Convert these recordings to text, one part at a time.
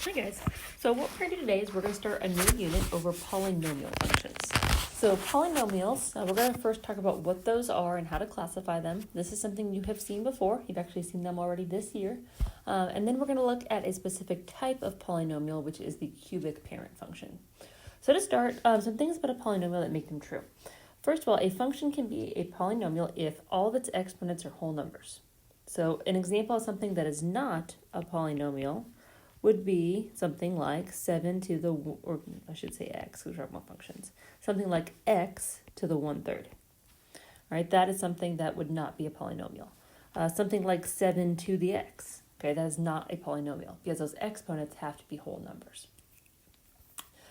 Hi guys. So what we're going to do today is we're going to start a new unit over polynomial functions. So polynomials, we're going to first talk about what those are and how to classify them. This is something you have seen before. You've actually seen them already this year. And then we're going to look at a specific type of polynomial, which is the cubic parent function. So to start, some things about a polynomial that make them true. First of all, a function can be a polynomial if all of its exponents are whole numbers. So an example of something that is not a polynomial would be something like 7 to the, or I should say x, because we're talking about functions, something like x to the 1/3. All right, that is something that would not be a polynomial. Something like 7 to the x, okay, that is not a polynomial because those exponents have to be whole numbers.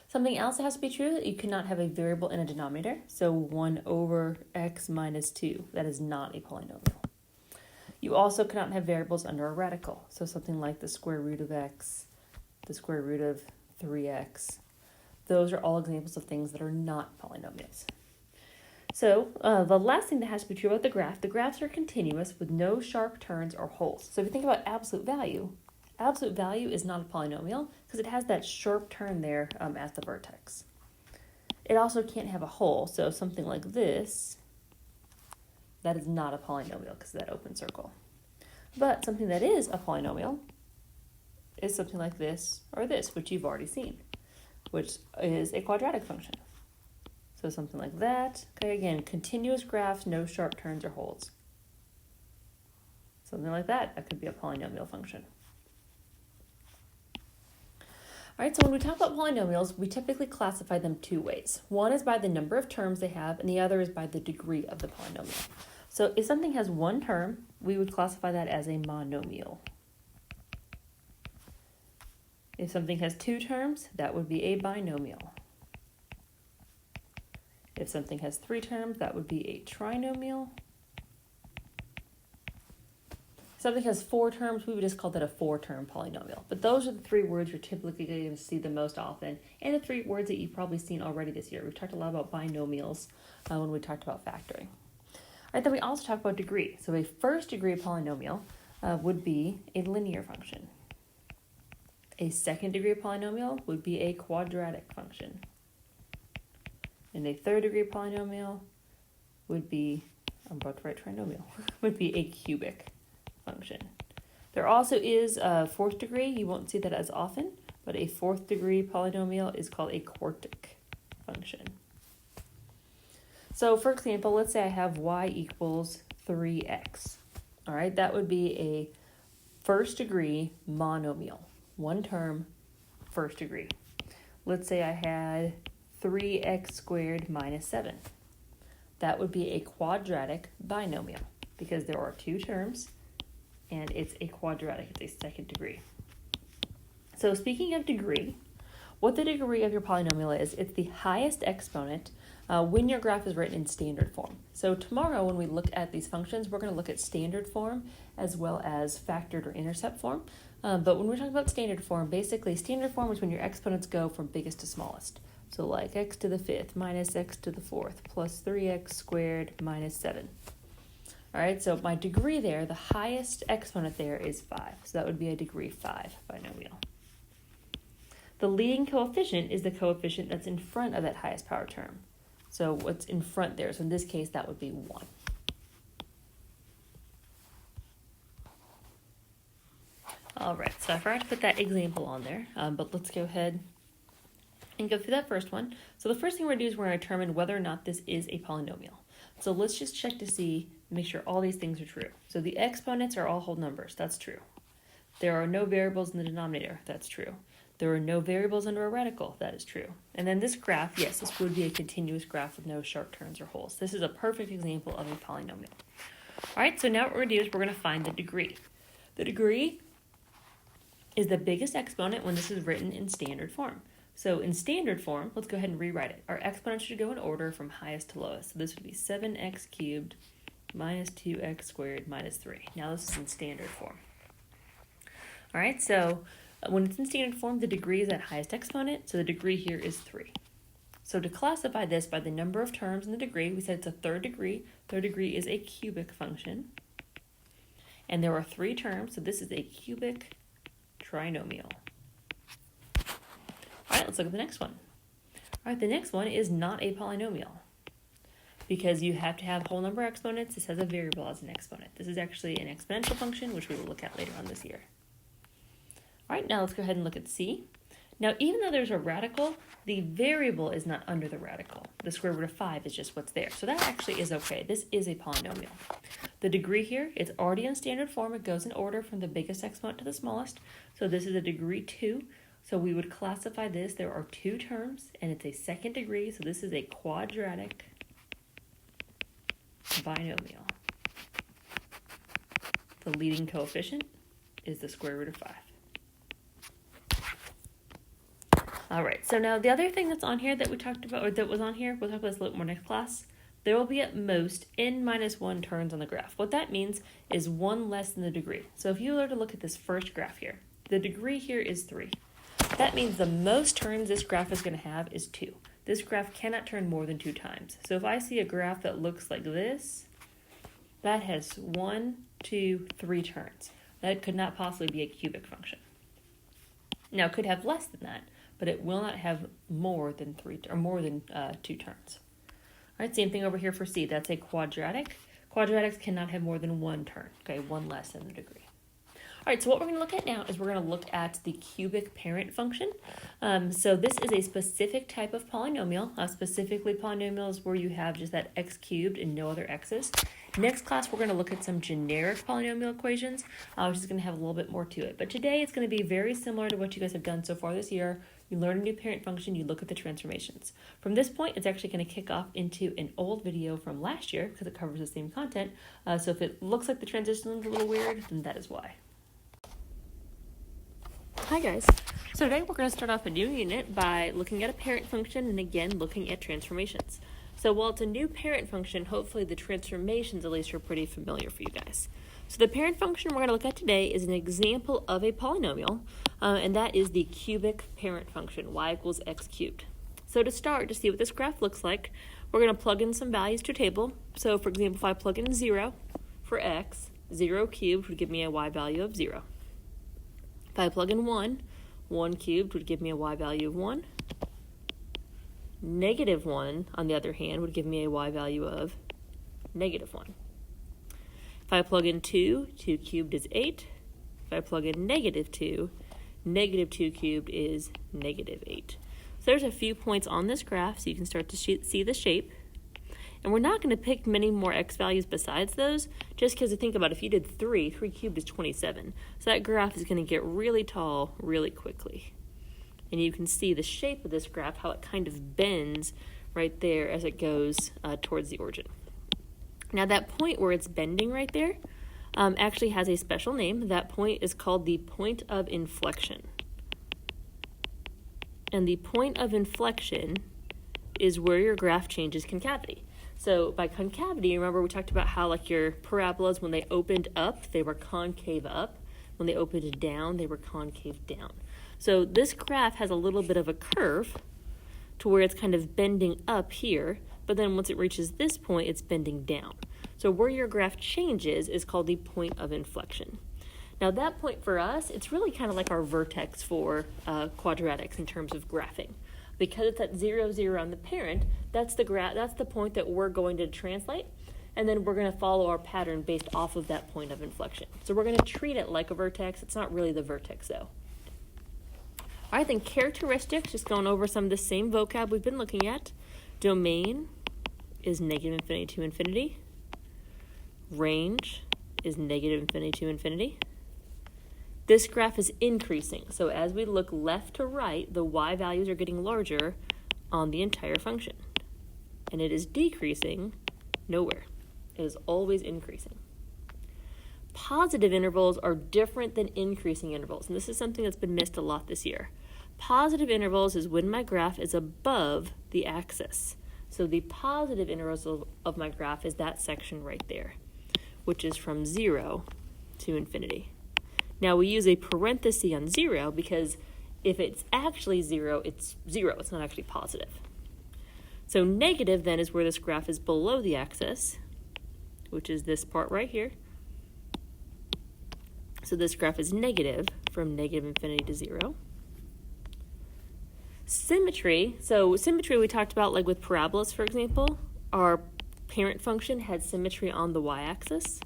Something else that has to be true, that you cannot have a variable in a denominator, so 1 over x minus 2, that is not a polynomial. You also cannot have variables under a radical, so something like the square root of x, the square root of 3x. Those are all examples of things that are not polynomials. So the last thing that has to be true about the graphs are continuous with no sharp turns or holes. So if you think about absolute value is not a polynomial because it has that sharp turn there as the vertex. It also can't have a hole, so something like this, that is not a polynomial because of that open circle. But something that is a polynomial is something like this or this, which you've already seen, which is a quadratic function. So something like that. Okay, again, continuous graphs, no sharp turns or holes. Something like that, that could be a polynomial function. All right, so when we talk about polynomials, we typically classify them two ways. One is by the number of terms they have, and the other is by the degree of the polynomial. So if something has one term, we would classify that as a monomial. If something has two terms, that would be a binomial. If something has three terms, that would be a trinomial. If something has four terms, we would just call that a four-term polynomial. But those are the three words you're typically going to see the most often, and the three words that you've probably seen already this year. We've talked a lot about binomials when we talked about factoring. All right, then we also talk about degree. So a first-degree polynomial would be a linear function. A second-degree polynomial would be a quadratic function. And a third-degree polynomial would be, I'm about to write trinomial, would be a cubic function. There also is a fourth degree. You won't see that as often, but a fourth degree polynomial is called a quartic function. So for example, let's say I have y equals 3x. All right, that would be a first degree monomial. One term, first degree. Let's say I had 3x squared minus 7. That would be a quadratic binomial because there are two terms and it's a quadratic, it's a second degree. So speaking of degree, what the degree of your polynomial is, it's the highest exponent when your graph is written in standard form. So tomorrow when we look at these functions, we're going to look at standard form as well as factored or intercept form. But when we're talking about standard form, basically standard form is when your exponents go from biggest to smallest. So like x to the 5th minus x to the 4th plus 3x squared minus 7. All right, so my degree there, the highest exponent there is 5. So that would be a degree 5 binomial. The leading coefficient is the coefficient that's in front of that highest power term. So what's in front there? So in this case, that would be 1. All right, so I forgot to put that example on there, but let's go ahead and go through that first one. So the first thing we're going to do is we're going to determine whether or not this is a polynomial. So let's just check to see, make sure all these things are true. So the exponents are all whole numbers. That's true. There are no variables in the denominator. That's true. There are no variables under a radical. That is true. And then this graph, yes, this would be a continuous graph with no sharp turns or holes. This is a perfect example of a polynomial. All right, so now what we're going to do is we're going to find the degree. The degree is the biggest exponent when this is written in standard form. So in standard form, let's go ahead and rewrite it. Our exponents should go in order from highest to lowest. So this would be 7x cubed minus 2x squared minus 3. Now this is in standard form. All right, so when it's in standard form, the degree is that highest exponent, so the degree here is 3. So to classify this by the number of terms in the degree, we said it's a third degree. Third degree is a cubic function. And there are 3 terms, so this is a cubic trinomial. right, let's look at the next one. All right, the next one is not a polynomial because you have to have whole number exponents. This has a variable as an exponent. This is actually an exponential function, which we will look at later on this year. All right, now let's go ahead and look at C. Now, even though there's a radical, the variable is not under the radical. The square root of 5 is just what's there. So that actually is okay. This is a polynomial. The degree here, it's already in standard form. It goes in order from the biggest exponent to the smallest. So this is a degree 2. So we would classify this. There are 2 terms, and it's a second degree. So this is a quadratic binomial. The leading coefficient is the square root of 5. All right, so now the other thing that's on here that we talked about, or that was on here, we'll talk about this a little more next class. There will be at most n minus 1 turns on the graph. What that means is 1 less than the degree. So if you were to look at this first graph here, the degree here is 3. That means the most turns this graph is going to have is 2. This graph cannot turn more than 2 times. So if I see a graph that looks like this, that has 1, 2, 3 turns. That could not possibly be a cubic function. Now, it could have less than that, but it will not have more than 2 turns. All right, same thing over here for C. That's a quadratic. Quadratics cannot have more than 1 turn, okay, 1 less than the degree. All right, so what we're going to look at now is we're going to look at the cubic parent function. So this is a specific type of polynomial, specifically polynomials where you have just that x cubed and no other x's. Next class, we're going to look at some generic polynomial equations, which is going to have a little bit more to it. But today, it's going to be very similar to what you guys have done so far this year. You learn a new parent function, you look at the transformations. From this point, it's actually going to kick off into an old video from last year because it covers the same content. So if it looks like the transition is a little weird, then that is why. Hi guys. So today we're going to start off a new unit by looking at a parent function and again looking at transformations. So while it's a new parent function, hopefully the transformations at least are pretty familiar for you guys. So the parent function we're going to look at today is an example of a polynomial, and that is the cubic parent function, y equals x cubed. So to start, to see what this graph looks like, we're going to plug in some values to a table. So for example, if I plug in 0 for x, 0 cubed would give me a y value of 0. If I plug in 1, 1 cubed would give me a y value of 1. Negative 1, on the other hand, would give me a y value of negative 1. If I plug in 2, 2 cubed is 8. If I plug in negative 2 cubed is negative 8. So there's a few points on this graph so you can start to see the shape. And we're not going to pick many more x values besides those, just because think about if you did 3 cubed is 27. So that graph is going to get really tall really quickly. And you can see the shape of this graph, how it kind of bends right there as it goes towards the origin. Now that point where it's bending right there actually has a special name. That point is called the point of inflection. And the point of inflection is where your graph changes concavity. So by concavity, remember we talked about how like your parabolas, when they opened up, they were concave up. When they opened down, they were concave down. So this graph has a little bit of a curve to where it's kind of bending up here, but then once it reaches this point, it's bending down. So where your graph changes is called the point of inflection. Now that point for us, it's really kind of like our vertex for quadratics in terms of graphing. Because it's at 0, 0 on the parent, that's the point that we're going to translate, and then we're going to follow our pattern based off of that point of inflection. So we're going to treat it like a vertex. It's not really the vertex though. All right, then characteristics, just going over some of the same vocab we've been looking at. Domain is negative infinity to infinity. Range is negative infinity to infinity. This graph is increasing, so as we look left to right, the y values are getting larger on the entire function. And it is decreasing nowhere. It is always increasing. Positive intervals are different than increasing intervals, and this is something that's been missed a lot this year. Positive intervals is when my graph is above the axis. So the positive intervals of my graph is that section right there, which is from 0 to infinity. Now we use a parenthesis on 0 because if it's actually 0, it's 0. It's not actually positive. So negative then is where this graph is below the axis, which is this part right here. So this graph is negative from negative infinity to 0. Symmetry, so symmetry we talked about like with parabolas, for example. Our parent function has symmetry on the y-axis.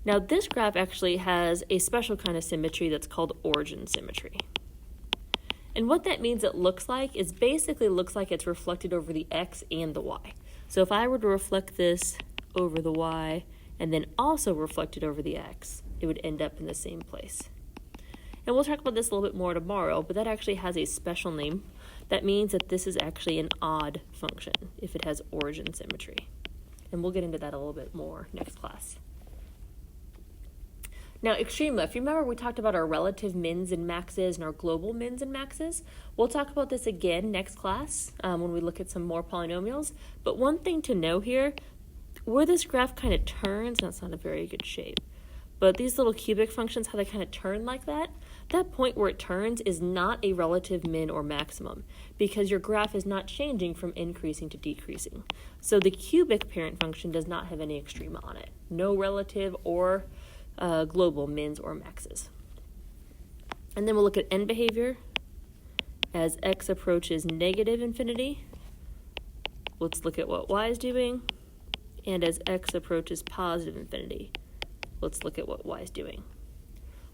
Now this graph actually has a special kind of symmetry that's called origin symmetry. And what that means it looks like is basically looks like it's reflected over the x and the y. So if I were to reflect this over the y and then also reflect it over the x, it would end up in the same place. And we'll talk about this a little bit more tomorrow, but that actually has a special name. That means that this is actually an odd function if it has origin symmetry. And we'll get into that a little bit more next class. Now, extreme left, you remember we talked about our relative mins and maxes and our global mins and maxes? We'll talk about this again next class when we look at some more polynomials. But one thing to know here, where this graph kind of turns, that's not a very good shape, but these little cubic functions, how they kind of turn like that point where it turns is not a relative min or maximum because your graph is not changing from increasing to decreasing. So the cubic parent function does not have any extrema on it. No relative or global mins or maxes. And then we'll look at end behavior as x approaches negative infinity. Let's look at what y is doing. And as x approaches positive infinity, let's look at what y is doing.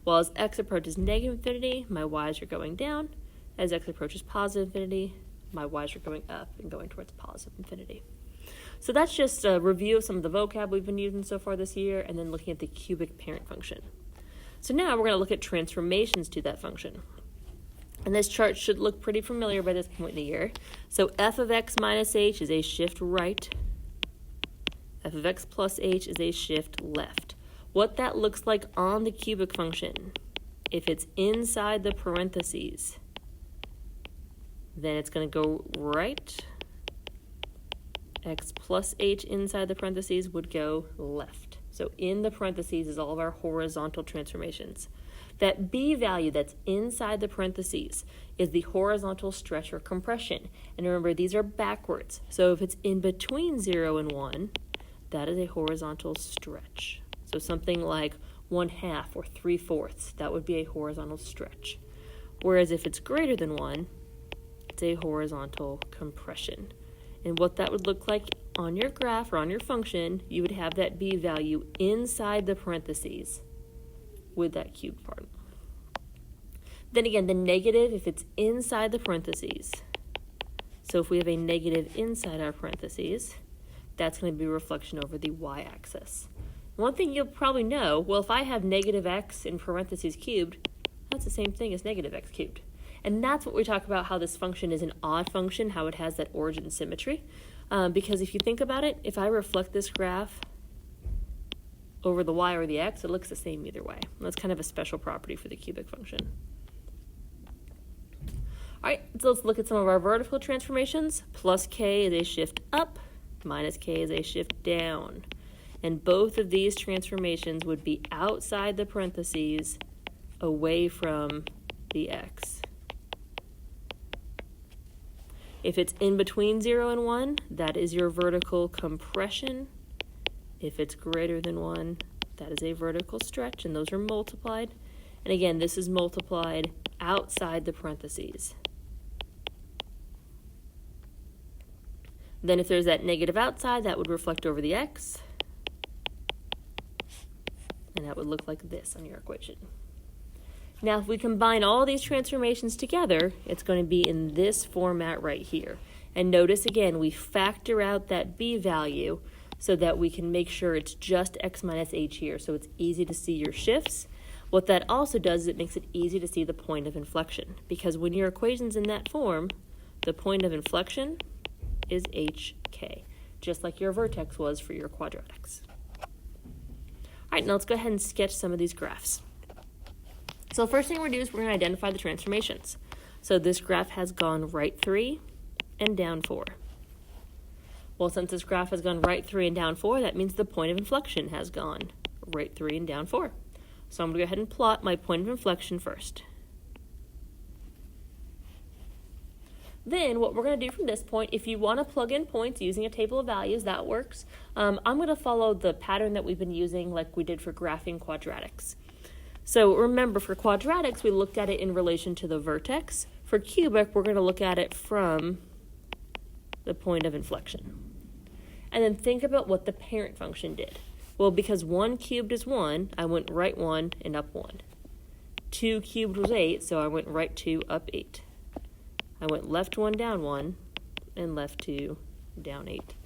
Well, as x approaches negative infinity, my y's are going down. As x approaches positive infinity, my y's are going up and going towards positive infinity. So that's just a review of some of the vocab we've been using so far this year and then looking at the cubic parent function. So now we're going to look at transformations to that function. And this chart should look pretty familiar by this point in the year. So f of x minus h is a shift right. F of x plus h is a shift left. What that looks like on the cubic function, if it's inside the parentheses, then it's going to go right. X plus h inside the parentheses would go left. So in the parentheses is all of our horizontal transformations. That b value that's inside the parentheses is the horizontal stretch or compression. And remember, these are backwards. So if it's in between 0 and 1, that is a horizontal stretch. So something like 1/2 or 3/4, that would be a horizontal stretch. Whereas if it's greater than 1, it's a horizontal compression. And what that would look like on your graph or on your function, you would have that b value inside the parentheses with that cubed part. Then again, the negative, if it's inside the parentheses, so if we have a negative inside our parentheses, that's going to be a reflection over the y-axis. One thing you'll probably know, well, if I have negative x in parentheses cubed, that's the same thing as negative x cubed. And that's what we talk about, how this function is an odd function, how it has that origin symmetry. Because if you think about it, if I reflect this graph over the y or the x, it looks the same either way. That's kind of a special property for the cubic function. All right, so let's look at some of our vertical transformations. Plus k is a shift up, minus k is a shift down. And both of these transformations would be outside the parentheses, away from the x. If it's in between 0 and 1, that is your vertical compression. If it's greater than 1, that is a vertical stretch, and those are multiplied. And again, this is multiplied outside the parentheses. Then if there's that negative outside, that would reflect over the x. And that would look like this on your equation. Now, if we combine all these transformations together, it's going to be in this format right here. And notice again, we factor out that b value so that we can make sure it's just x minus h here, so it's easy to see your shifts. What that also does is it makes it easy to see the point of inflection, because when your equation's in that form, the point of inflection is hk, just like your vertex was for your quadratics. All right, now let's go ahead and sketch some of these graphs. So the first thing we're going to do is we're going to identify the transformations. So this graph has gone right 3 and down 4. Well, since this graph has gone right 3 and down 4, that means the point of inflection has gone right 3 and down 4. So I'm going to go ahead and plot my point of inflection first. Then what we're going to do from this point, if you want to plug in points using a table of values, that works. I'm going to follow the pattern that we've been using like we did for graphing quadratics. So remember, for quadratics, we looked at it in relation to the vertex. For cubic, we're going to look at it from the point of inflection. And then think about what the parent function did. Well, because 1 cubed is 1, I went right 1 and up 1. 2 cubed was 8, so I went right 2, up 8. I went left 1, down 1, and left 2, down 8.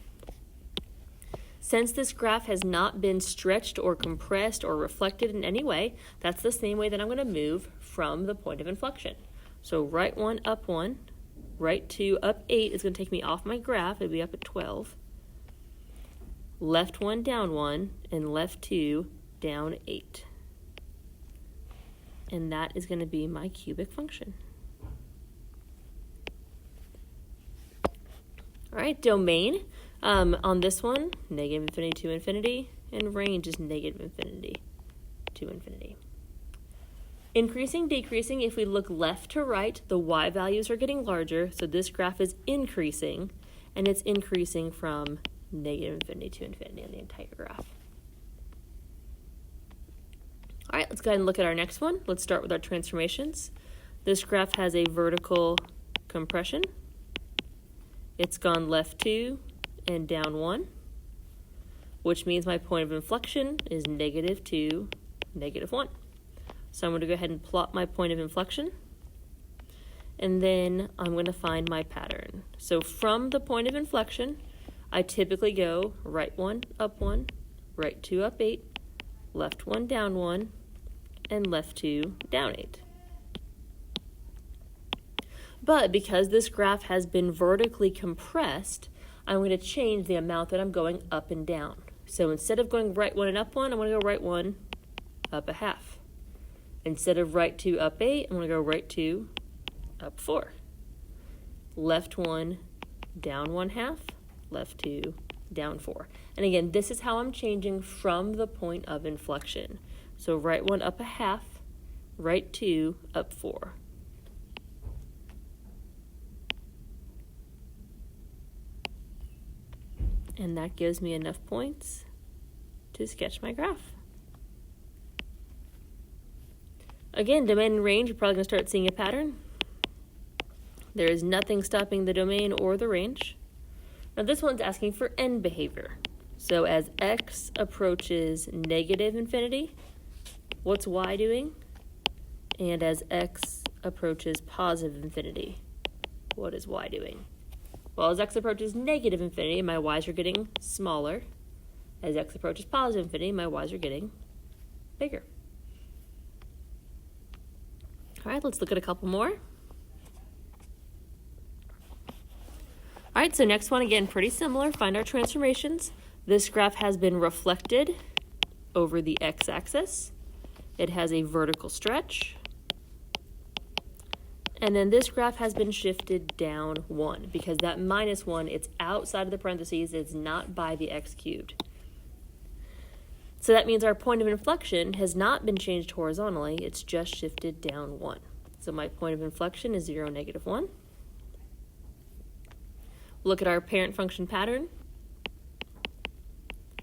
Since this graph has not been stretched or compressed or reflected in any way, that's the same way that I'm going to move from the point of inflection. So right 1, up 1, right 2, up 8 is going to take me off my graph. It'll be up at 12. Left 1, down 1, and left 2, down 8. And that is going to be my cubic function. All right, domain. On this one, negative infinity to infinity, and range is negative infinity to infinity. Increasing, decreasing, if we look left to right, the y values are getting larger, so this graph is increasing, and it's increasing from negative infinity to infinity on the entire graph. All right, let's go ahead and look at our next one. Let's start with our transformations. This graph has a vertical compression. It's gone left 2 and down 1, which means my point of inflection is negative 2, negative 1. So I'm going to go ahead and plot my point of inflection, and then I'm going to find my pattern. So from the point of inflection, I typically go right 1, up 1, right 2, up 8, left 1, down 1, and left 2, down 8. But because this graph has been vertically compressed, I'm going to change the amount that I'm going up and down. So instead of going right 1 and up 1, I'm going to go right 1, up a half. Instead of right 2, up 8, I'm going to go right 2, up 4. Left 1, down 1 half, left 2, down 4. And again, this is how I'm changing from the point of inflection. So right 1, up a half, right 2, up 4. And that gives me enough points to sketch my graph. Again, domain and range, you're probably going to start seeing a pattern. There is nothing stopping the domain or the range. Now this one's asking for end behavior. So as x approaches negative infinity, what's y doing? And as x approaches positive infinity, what is y doing? Well, as x approaches negative infinity, my y's are getting smaller. As x approaches positive infinity, my y's are getting bigger. All right, let's look at a couple more. All right, so next one, again, pretty similar. Find our transformations. This graph has been reflected over the x-axis. It has a vertical stretch. And then this graph has been shifted down 1 because that minus 1, it's outside of the parentheses. It's not by the x cubed. So that means our point of inflection has not been changed horizontally. It's just shifted down 1. So my point of inflection is 0, negative 1. Look at our parent function pattern.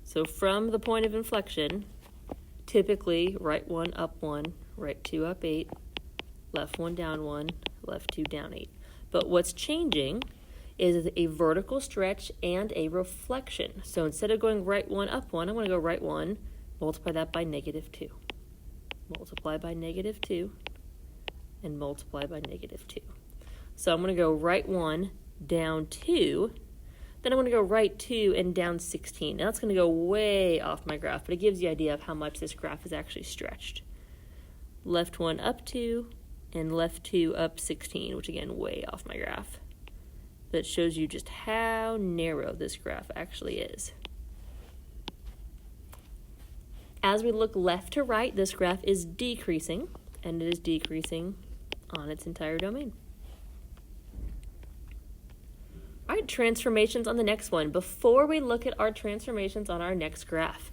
So from the point of inflection, typically right 1, up 1, right 2, up 8, left 1, down 1, left 2, down 8. But what's changing is a vertical stretch and a reflection. So instead of going right 1, up 1, I'm going to go right 1, multiply that by negative 2. Multiply by negative 2, and multiply by negative 2. So I'm going to go right 1, down 2, then I'm going to go right 2 and down 16. Now that's going to go way off my graph, but it gives you an idea of how much this graph is actually stretched. Left 1, up 2, and left 2, up 16, which again, way off my graph. That shows you just how narrow this graph actually is. As we look left to right, this graph is decreasing, and it is decreasing on its entire domain. All right, transformations on the next one. Before we look at our transformations on our next graph,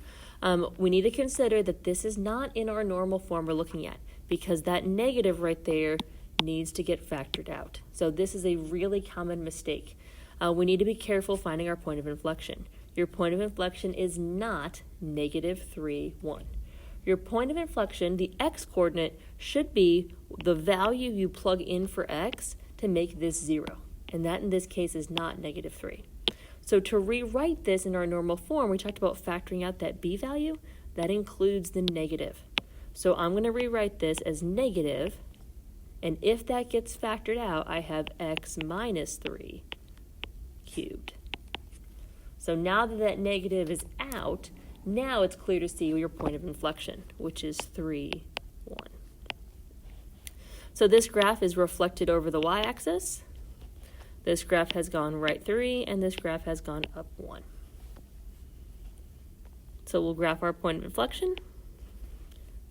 we need to consider that this is not in our normal form we're looking at, because that negative right there needs to get factored out. So this is a really common mistake. We need to be careful finding our point of inflection. Your point of inflection is not negative 3, 1. your point of inflection, the x-coordinate, should be the value you plug in for x to make this 0. And that in this case is not -3. So to rewrite this in our normal form, we talked about factoring out that b value. That includes the negative. So I'm going to rewrite this as negative. And if that gets factored out, I have x minus 3 cubed. So now that that negative is out, now it's clear to see your point of inflection, which is 3, 1. So this graph is reflected over the y-axis. This graph has gone right 3, and this graph has gone up 1. So we'll graph our point of inflection.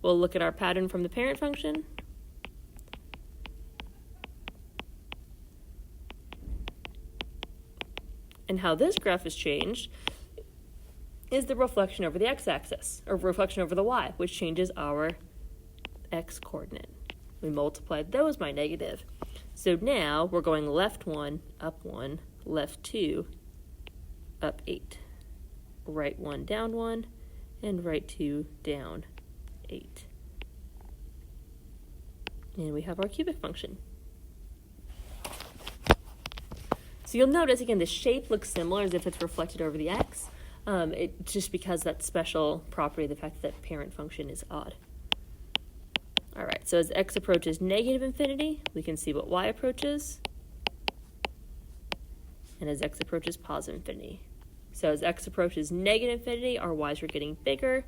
We'll look at our pattern from the parent function. And how this graph has changed is the reflection over the x-axis, or reflection over the y, which changes our x-coordinate. We multiplied those by negative. So now we're going left 1, up 1, left 2, up 8. Right 1, down 1, and right 2, down 8. And we have our cubic function. So you'll notice, again, the shape looks similar as if it's reflected over the x. Just because that special property, the fact that parent function is odd. All right, so as x approaches -infinity, we can see what y approaches. And as x approaches positive infinity. So as x approaches -infinity, our y's are getting bigger.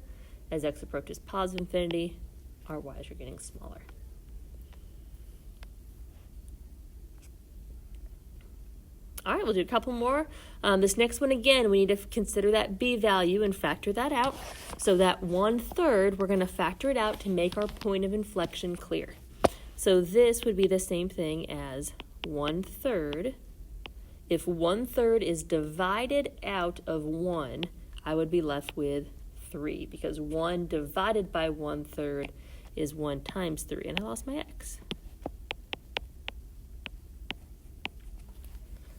As x approaches positive infinity, our y's are getting smaller. All right, we'll do a couple more. This next one, again, we need to consider that b value and factor that out. So that 1/3, we're going to factor it out to make our point of inflection clear. So this would be the same thing as 1/3. If 1/3 is divided out of 1, I would be left with 3, because 1 divided by 1/3 is 1 times 3, and I lost my x.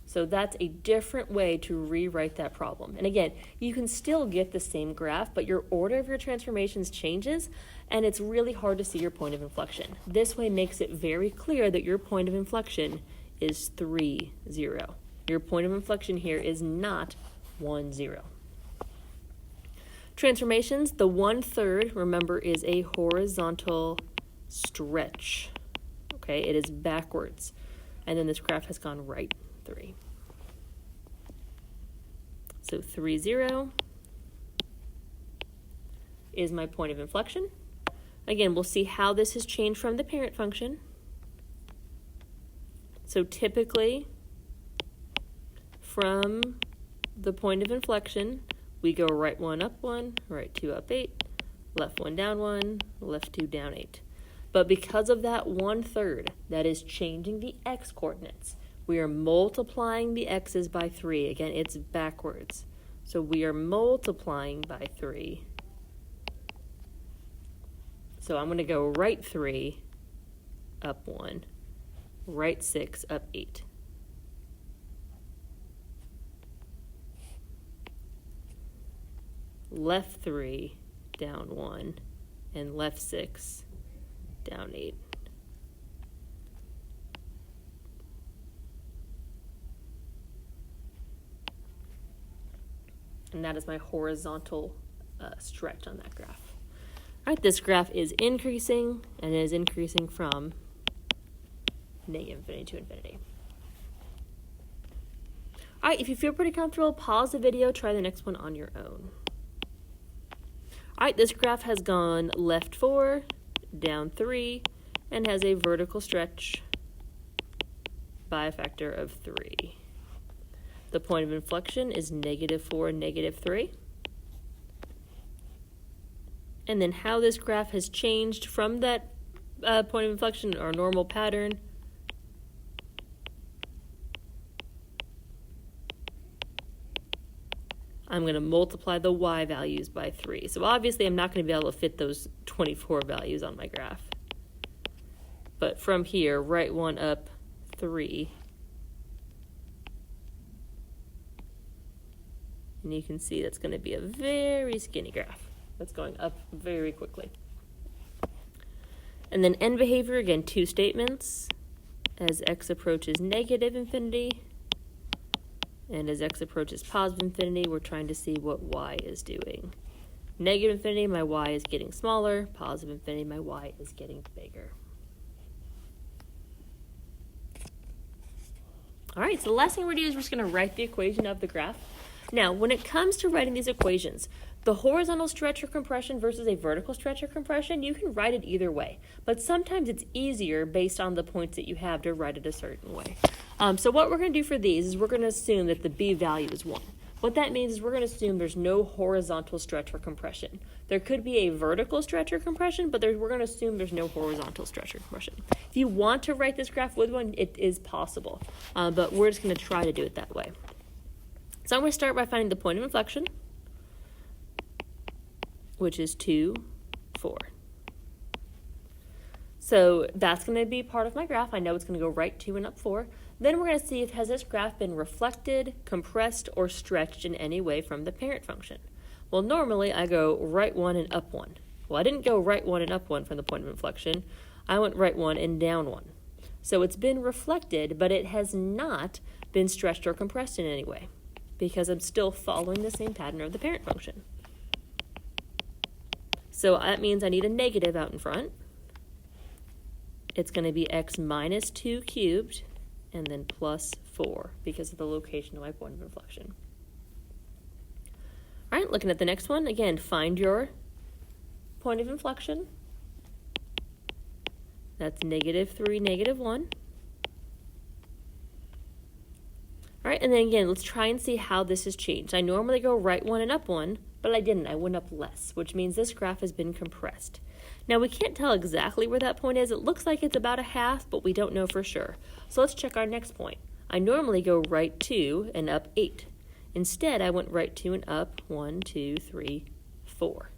So that's a different way to rewrite that problem. And again, you can still get the same graph, but your order of your transformations changes, and it's really hard to see your point of inflection. This way makes it very clear that your point of inflection is 3, 0. Your point of inflection here is not 1, 0. Transformations, the 1/3, remember, is a horizontal stretch. Okay, it is backwards. And then this graph has gone right 3. So 3, 0 is my point of inflection. Again, we'll see how this has changed from the parent function. So typically, from the point of inflection, we go right 1, up 1, right 2, up 8, left 1, down 1, left 2, down 8. But because of that 1/3, that is changing the x-coordinates. We are multiplying the x's by 3. Again, it's backwards. So we are multiplying by 3. So I'm going to go right 3, up 1, right 6, up 8. Left 3, down 1, and left 6, down 8. And that is my horizontal stretch on that graph. All right, this graph is increasing, and it is increasing from -infinity to infinity. All right, if you feel pretty comfortable, pause the video, try the next one on your own. All right, this graph has gone left 4, down 3, and has a vertical stretch by a factor of 3. The point of inflection is -4, -3. And then how this graph has changed from that point of inflection, or normal pattern, I'm going to multiply the y values by 3. So obviously I'm not going to be able to fit those 24 values on my graph. But from here, right 1, up 3. And you can see that's going to be a very skinny graph that's going up very quickly. And then end behavior, again, two statements. As x approaches negative infinity, and as x approaches positive infinity, we're trying to see what y is doing. Negative infinity, my y is getting smaller. Positive infinity, my y is getting bigger. All right, so the last thing we're going to do is we're just going to write the equation of the graph. Now, when it comes to writing these equations, the horizontal stretch or compression versus a vertical stretch or compression, you can write it either way. But sometimes it's easier based on the points that you have to write it a certain way. So what we're going to do for these is we're going to assume that the b value is 1. What that means is we're going to assume there's no horizontal stretch or compression. There could be a vertical stretch or compression, but we're going to assume there's no horizontal stretch or compression. If you want to write this graph with one, it is possible. But we're just going to try to do it that way. So I'm going to start by finding the point of inflection, which is 2, 4. So that's going to be part of my graph. I know it's going to go right 2 and up 4. Then we're going to see if has this graph been reflected, compressed, or stretched in any way from the parent function. Well, normally I go right 1 and up 1. Well, I didn't go right 1 and up 1 from the point of inflection. I went right 1 and down 1. So it's been reflected, but it has not been stretched or compressed in any way because I'm still following the same pattern of the parent function. So that means I need a negative out in front. It's going to be x minus 2 cubed and then plus 4 because of the location of my point of inflection. All right, looking at the next one, again, find your point of inflection. That's negative 3, negative 1. All right, and then again, let's try and see how this has changed. I normally go right 1 and up 1, but I didn't. I went up less, which means this graph has been compressed. Now, we can't tell exactly where that point is. It looks like it's about a half, but we don't know for sure. So let's check our next point. I normally go right 2 and up 8. Instead, I went right 2 and up 1, 2, 3, 4.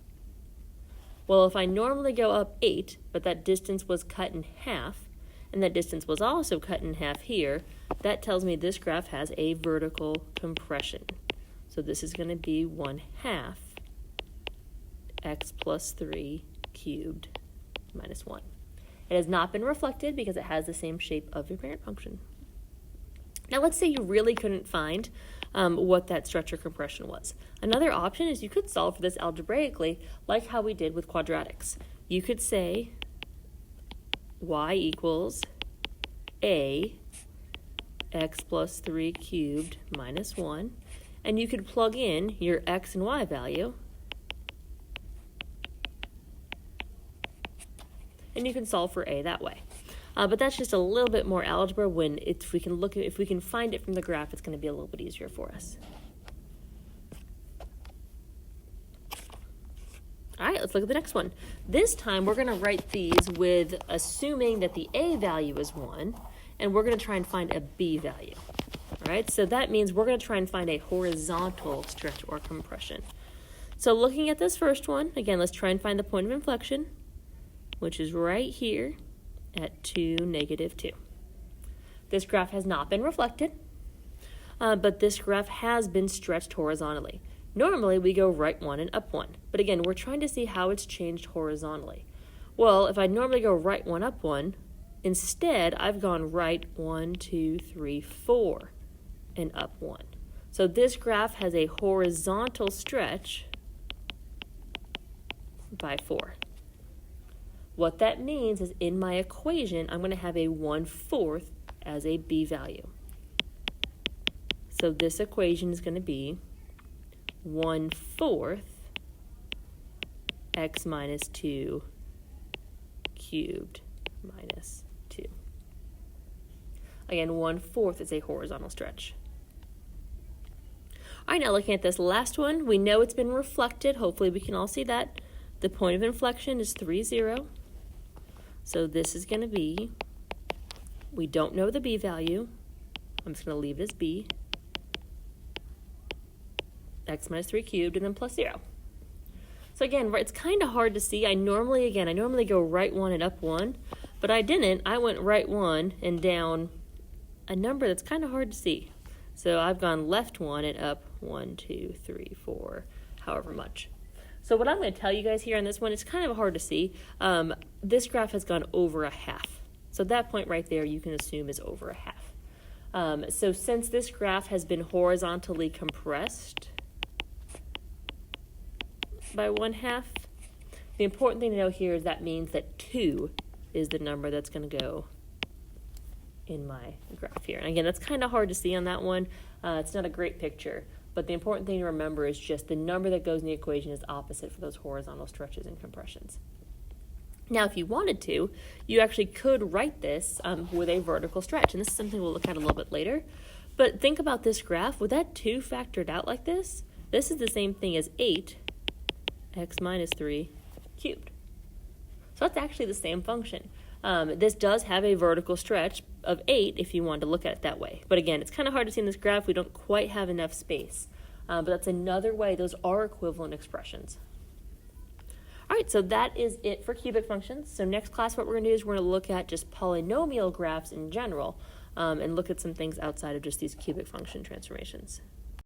Well, if I normally go up 8, but that distance was cut in half, and that distance was also cut in half here, that tells me this graph has a vertical compression. So this is going to be 1/2 x plus 3 cubed minus 1. It has not been reflected because it has the same shape of your parent function. Now let's say you really couldn't find what that stretch or compression was. Another option is you could solve for this algebraically like how we did with quadratics. You could say y equals a x plus 3 cubed minus 1, and you could plug in your x and y value, and you can solve for a that way. But that's just a little bit more algebra. If we can find it from the graph, it's going to be a little bit easier for us. All right, let's look at the next one. This time we're going to write these with assuming that the a value is 1, and we're going to try and find a b value. All right, so that means we're going to try and find a horizontal stretch or compression. So looking at this first one, again, let's try and find the point of inflection, which is right here at 2, negative 2. This graph has not been reflected, but this graph has been stretched horizontally. Normally, we go right 1 and up 1, but again, we're trying to see how it's changed horizontally. Well, if I normally go right 1 up 1, instead, I've gone right 1, 2, 3, 4, and up 1. So this graph has a horizontal stretch by 4. What that means is in my equation, I'm going to have a 1/4 as a b value. So this equation is going to be 1/4 x minus 2 cubed minus 2. Again, 1/4 is a horizontal stretch. All right, now looking at this last one, we know it's been reflected. Hopefully we can all see that. The point of inflection is 3, 0. So this is going to be, we don't know the b value. I'm just going to leave it as b. X minus 3 cubed and then plus 0. So again, it's kind of hard to see. I normally go right 1 and up 1, but I didn't. I went right 1 and down a number that's kind of hard to see. So I've gone left 1 and up 1, 2, 3, 4, however much. So what I'm going to tell you guys here on this one, it's kind of hard to see. This graph has gone over a half. So that point right there you can assume is over a half. So since this graph has been horizontally compressed by 1/2, the important thing to know here is that means that 2 is the number that's going to go in my graph here. And again, that's kind of hard to see on that one. It's not a great picture, but the important thing to remember is just the number that goes in the equation is opposite for those horizontal stretches and compressions. Now, if you wanted to, you actually could write this with a vertical stretch, and this is something we'll look at a little bit later. But think about this graph. With that 2 factored out like this is the same thing as 8x minus 3 cubed. So that's actually the same function. This does have a vertical stretch of 8 if you want to look at it that way. But again, it's kind of hard to see in this graph. We don't quite have enough space. But that's another way. Those are equivalent expressions. All right, so that is it for cubic functions. So next class, what we're going to do is we're going to look at just polynomial graphs in general and look at some things outside of just these cubic function transformations.